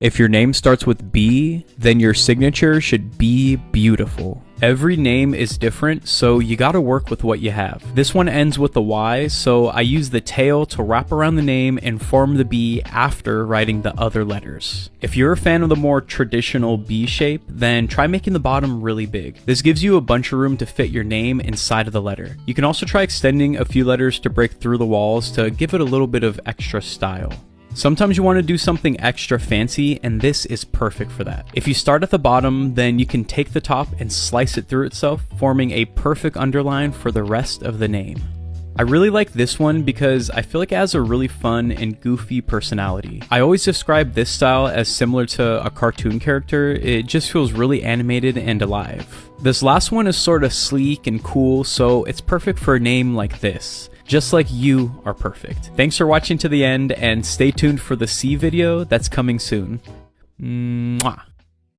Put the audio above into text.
If your name starts with B, then your signature should be beautiful. Every name is different, so you gotta work with what you have. This one ends with a Y, so I use the tail to wrap around the name and form the B after writing the other letters. If you're a fan of the more traditional B shape, then try making the bottom really big. This gives you a bunch of room to fit your name inside of the letter. You can also try extending a few letters to break through the walls to give it a little bit of extra style. Sometimes you want to do something extra fancy, and this is perfect for that. If you start at the bottom, then you can take the top and slice it through itself, forming a perfect underline for the rest of the name. I really like this one because I feel like it has a really fun and goofy personality. I always describe this style as similar to a cartoon character. It just feels really animated and alive. This last one is sort of sleek and cool, so it's perfect for a name like this. Just like you are perfect. Thanks for watching to the end, and stay tuned for the C video that's coming soon. Mwah.